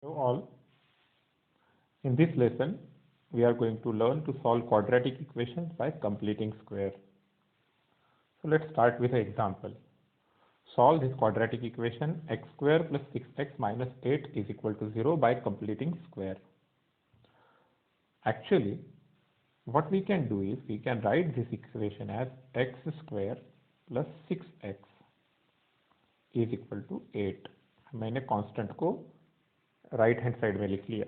Hello all. In this lesson, we are going to learn to solve quadratic equations by completing square. So let's start with an example. Solve this quadratic equation x square plus 6x minus 8 is equal to 0 by completing square. Actually, what we can do is we can write this equation as x square plus 6x is equal to 8. मैंने constant को right hand side में लिख लिया,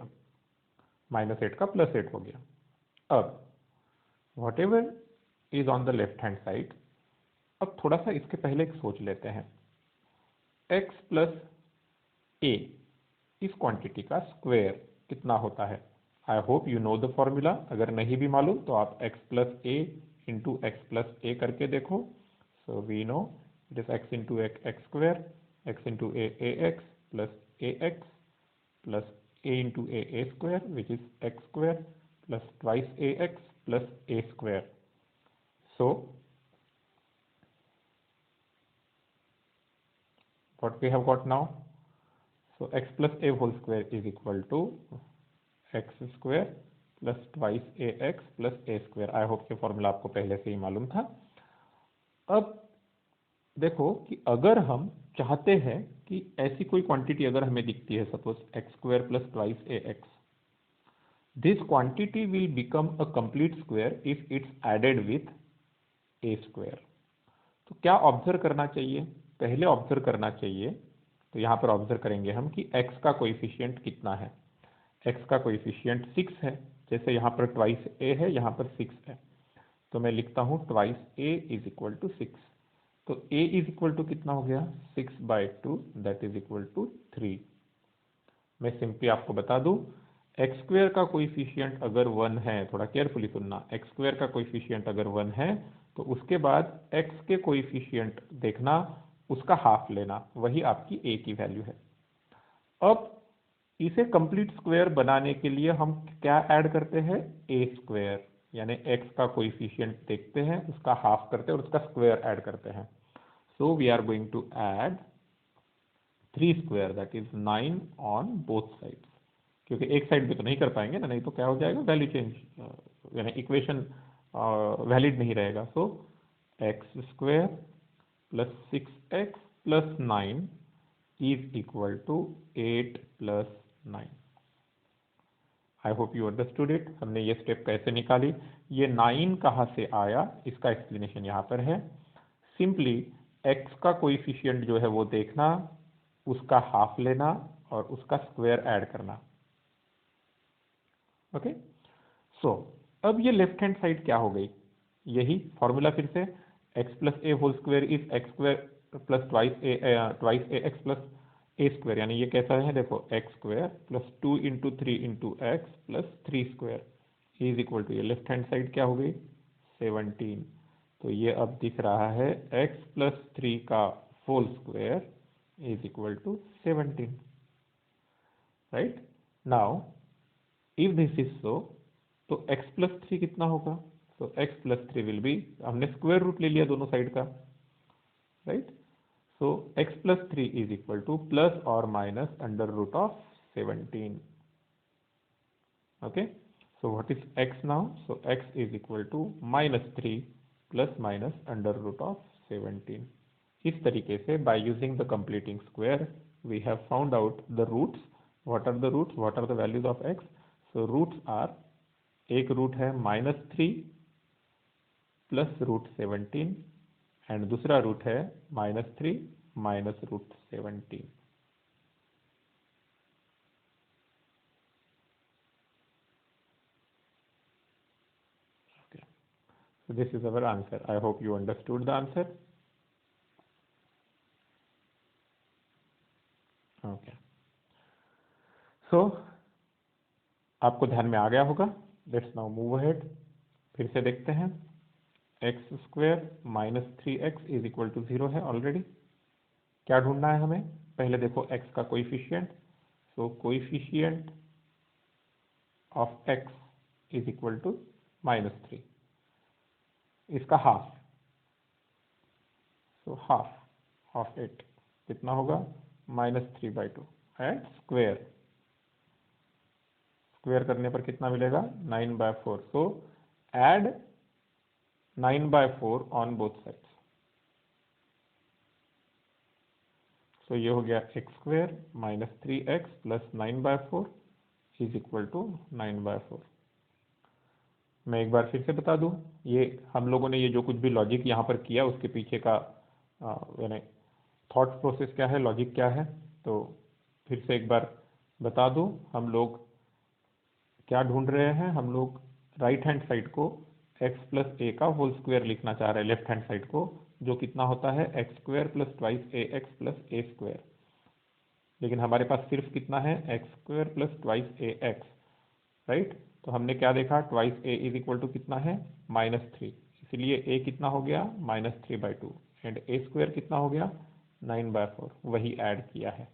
-8 का +8 हो गया. अब what ever is on the left hand side, अब थोड़ा सा इसके पहले एक सोच लेते हैं. x प्लस ए इस क्वांटिटी का स्क्वायर कितना होता है? I hope you know the formula. अगर नहीं भी मालूम तो आप x plus a into x plus a करके देखो. So we know it is x into x square, x into a x plus a x plus a into a square, which is x square plus twice ax plus a square. So what we have got now? So x plus a whole square is equal to x square plus twice ax plus a square. I hope ये formula आपको पहले से ही मालूम था. अब देखो कि अगर हम चाहते हैं कि ऐसी कोई क्वांटिटी अगर हमें दिखती है, suppose x square plus twice a x, this quantity will become a complete square if it's added with a square. तो क्या ऑब्जर्व करना चाहिए? पहले ऑब्जर्व करना चाहिए, तो यहाँ पर ऑब्जर्व करेंगे हम कि x का कोएफिशिएंट कितना है. x का कोएफिशिएंट 6 है. जैसे यहाँ पर ट्वाइस a है, यहाँ पर 6 है, तो मैं लिखता हूँ twice a is equal to 6. तो a इज इक्वल टू कितना हो गया? 6/2, दैट इज इक्वल टू 3. मैं सिंपली आपको बता दूं, एक्स स्क्वायर का कोएफिशिएंट अगर 1 है, थोड़ा केयरफुली सुनना, एक्स स्क्वायर का कोएफिशिएंट अगर 1 है तो उसके बाद x के कोएफिशिएंट देखना, उसका हाफ लेना, वही आपकी a की वैल्यू है. अब इसे कंप्लीट स्क्वायर बनाने के लिए हम क्या ऐड करते हैं? a स्क्वायर, यानी x का कोएफिशिएंट देखते हैं, उसका हाफ करते हैं और उसका स्क्वायर ऐड करते हैं. So we are going to add 3 square, that is 9 on both sides. क्योंकि एक साइड पे तो नहीं कर पाएंगे ना, नहीं तो क्या हो जाएगा? वैल्यू चेंज, यानी इक्वेशन वैलिड नहीं रहेगा. So x square plus 6x plus 9 is equal to 8 plus 9. I hope you understood it. हमने ये स्टेप कैसे निकाली, ये 9 कहाँ से आया, इसका एक्सप्लेनेशन यहाँ पर है. सिंपली x का कोएफिशिएंट जो है वो देखना, उसका हाफ लेना और उसका स्क्वायर ऐड करना. ओके. सो अब ये लेफ्ट हैंड साइड क्या हो गई? यही फॉर्मूला फिर से, x plus a whole square is x square plus twice a x plus a square, यानी ये कैसा है? देखो x square plus 2 into 3 into x plus 3 square is equal to, ये लेफ्ट हैंड साइड क्या हो गई? 17. तो ये अब दिख रहा है x प्लस 3 का whole square is equal to 17. Right. Now if this is so, तो x प्लस 3 कितना होगा? तो x प्लस 3 विल बी, हमने स्क्वायर रूट ले लिया दोनों साइड का. Right. So x plus 3 is equal to plus और minus under root of 17. Okay. So what is x now? So x is equal to -3 plus minus under root of 17. इस तरीके से by using the completing square we have found out the roots. What are the roots? What are the values of x? So roots are, एक root है -3 plus root 17 and दूसरा root है -3 minus root 17. So this is our answer. I hope you understood the answer. Okay. So आपको ध्यान में आ गया होगा. Let's now move ahead. फिर से देखते हैं. X square minus 3x is equal to 0 है ऑलरेडी. क्या ढूंढना है हमें? पहले देखो x का coefficient. So coefficient of x is equal to -3, इसका हाफ. सो हाफ ऑफ 8 कितना होगा? -3/2 एंड स्क्वायर स्क्वायर करने पर कितना मिलेगा 9/4। So add 9/4 on both sides. So ये हो गया x² minus 3x plus 9/4 is equal to 9/4। मैं एक बार फिर से बता दूं, ये हम लोगों ने ये जो कुछ भी लॉजिक यहाँ पर किया उसके पीछे का यानी थॉट प्रोसेस क्या है, लॉजिक क्या है। तो फिर से एक बार बता दूं, हम लोग क्या ढूंढ रहे हैं, हम लोग राइट हैंड साइड को x प्लस ए का होल स्क्वायर लिखना चाह रहे हैं, लेफ्ट हैंड साइड को, जो कितना होता है x² plus twice a x plus a square. लेकिन हमारे पास सिर्फ कितना है x² plus twice a x, right. तो हमने क्या देखा, twice a is equal to कितना है -3, इसलिए a कितना हो गया -3/2 एंड ए स्क्वायर कितना हो गया 9/4, वही ऐड किया है।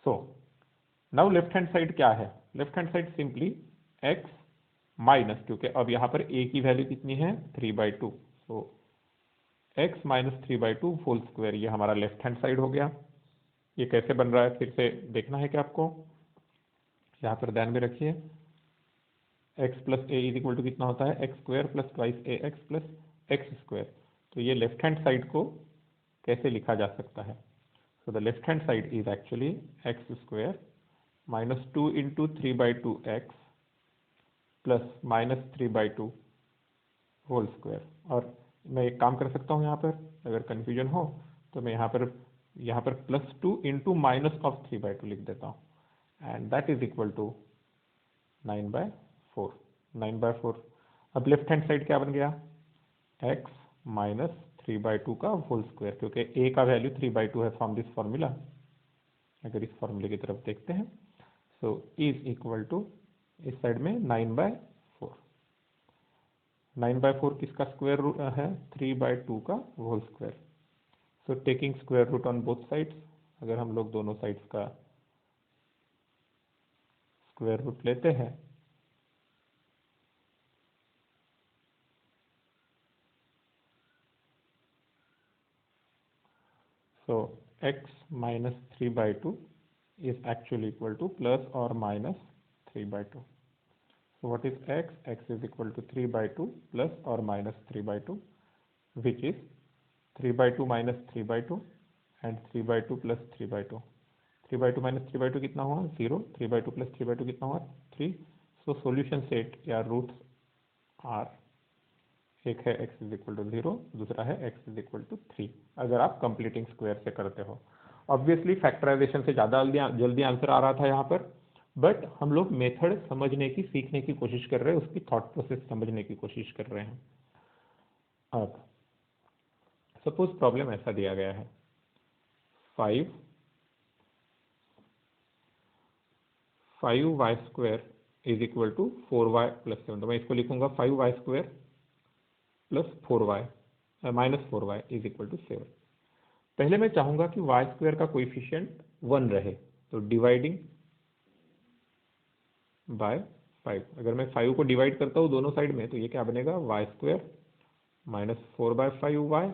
So now left hand side क्या है, left hand side simply x minus, क्योंकि अब यहाँ पर a की वैल्यू कितनी है 3/2, सो x माइनस 3/2 होल स्क्वायर, ये हमारा लेफ्ट हैंड साइड हो गया। ये कैसे बन रहा है फिर से देखना है क्या आपको, यहाँ पर ध्यान में रखिए, x plus a is equal to कितना होता है x² plus twice a x plus x square. तो ये लेफ्ट हैंड साइड को कैसे लिखा जा सकता है, so the left hand side is actually x² minus 2 into 3/2x plus -3/2 whole square. और मैं एक काम कर सकता हूँ यहाँ पर, अगर कन्फ्यूजन हो तो मैं यहाँ पर +2 इंटू माइनस ऑफ 3/2 लिख देता हूँ, and that is equal to 9/4। 9/4। अब लेफ्ट हैंड साइड क्या बन गया, x माइनस 3/2 का होल स्क्वायर, क्योंकि a का वैल्यू 3/2 है फ्रॉम दिस फॉर्मूला। अगर इस फॉर्मूले की तरफ देखते हैं, सो इज इक्वल टू इस साइड में 9/4। 9/4 किसका स्क्वायर रूट है 3/2 का whole square. So taking square root on both sides, अगर हम लोग दोनों साइड्स का स्क्वायर रूट लेते हैं, so x minus 3/2 is actually equal to plus or minus 3/2. So what is x? X is equal to 3/2 plus or minus 3/2, which is 3/2 minus 3/2 and 3/2 plus 3/2. 3/2 minus 3/2 कितना हुआ 0, 3/2 plus 3/2 कितना हुआ 3. So solution set या roots are, एक है x is equal to 0, दूसरा है x is equal to 3, अगर आप कंप्लीटिंग स्क्वायर से करते हो। ऑब्वियसली फैक्टराइजेशन से ज़्यादा जल्दी आंसर आ रहा था यहाँ पर, बट हम लोग मेथड समझने की, सीखने की कोशिश कर रहे हैं, उसकी थॉट प्रोसेस समझने की कोशिश कर रहे हैं। अब सपोज प्रॉब्लम ऐसा दिया गया है, 5y² is equal to 4y plus 7। तो मैं इसको लिखूंगा 5y² plus 4y minus 4y is equal to 7। पहले मैं चाहूंगा कि y² का कोएफिशिएंट 1 रहे, तो डिवाइडिंग बाय 5, अगर मैं 5 को डिवाइड करता हूँ दोनों साइड में, तो ये क्या बनेगा y² minus 4/5y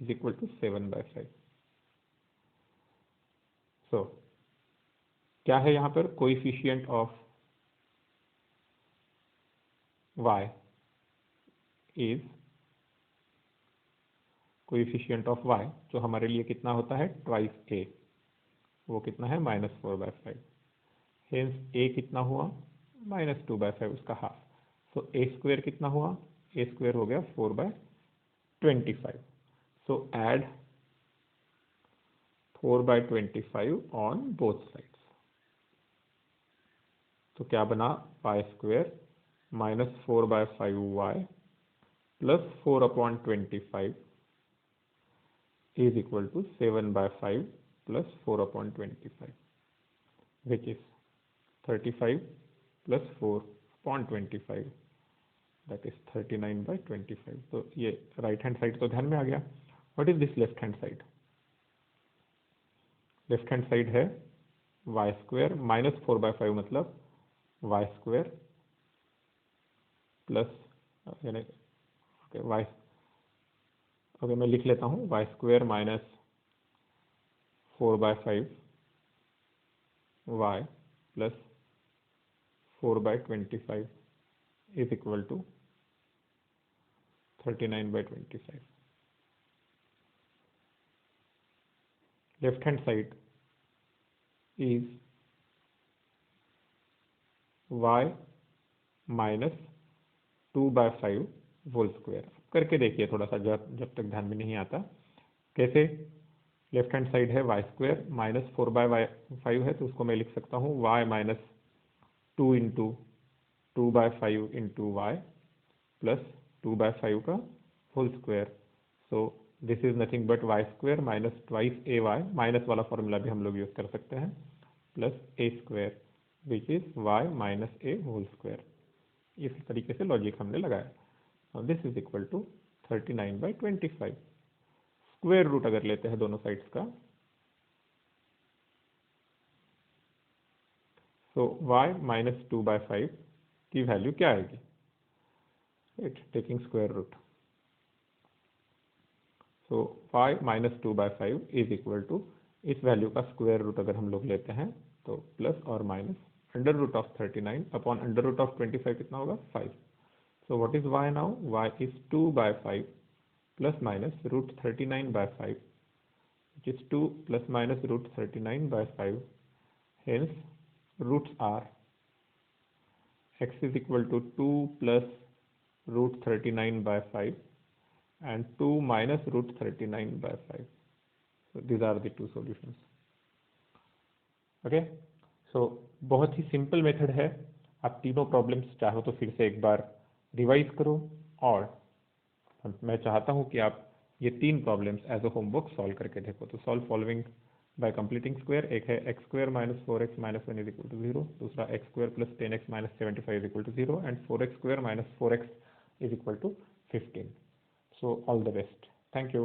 is equal to 7/5। So क्या है यहाँ पर coefficient of y is, coefficient of y जो हमारे लिए कितना होता है ट्वाइस a, वो कितना है -4/5, हेंस a कितना हुआ -2/5, उसका हाफ। सो a² कितना हुआ, a² हो गया 4/25। सो ऐड 4/25 ऑन बोथ साइड्स, तो क्या बना y² minus 4/5y plus 4/25 is equal to 7/5 plus 4/25, which is 35 plus 4/25, that is 39/25। तो ये राइट हैंड साइड तो ध्यान में आ गया। What is this left hand side, left hand side है y² माइनस 4/5, मतलब y² प्लस यानी y, ओके मैं लिख लेता हूँ y² minus 4/5 y plus 4/25 is equal to 39/25. Left hand side is y minus 2/5 whole square. करके देखिए थोड़ा सा, जब तक ध्यान में नहीं आता कैसे। लेफ्ट हैंड साइड है वाई स्क्वायर माइनस 4/5 है, तो उसको मैं लिख सकता हूँ y minus 2 into 2/5 into y plus 2/5 का whole square. So this is nothing but y square minus twice a y, minus वाला फॉर्मूला भी हम लोग यूज कर सकते हैं, plus a square which is y minus a whole square. इस तरीके से लॉजिक हमने लगाया। This is equal to 39/25। Square root अगर लेते हैं दोनों साइड्स का, सो y माइनस 2/5 की वैल्यू क्या आएगी, right, taking square root. So y minus 2/5 is equal to, इस वैल्यू का स्क्वायर रूट अगर हम लोग लेते हैं तो प्लस और minus under root of 39 upon under root of 25 कितना होगा 5। So what is y now, y is 2/5 plus minus root 39/5, which is 2 plus minus root 39/5. Hence, roots are x is equal to 2 plus root 39/5 and 2 minus root 39/5. So these are the two solutions. Okay. So बहुत ही simple method है। आप तीनों problems चाहो तो फिर से एक बार revise करो, और मैं चाहता हूं कि आप ये तीन problems as a homework solve करके देखो। तो solve following by completing square. एक है x square minus 4x minus 1 is equal to 0, दूसरा x square plus 10x minus 75 is equal to 0, and 4x square minus 4x is equal to 15। So all the best, thank you.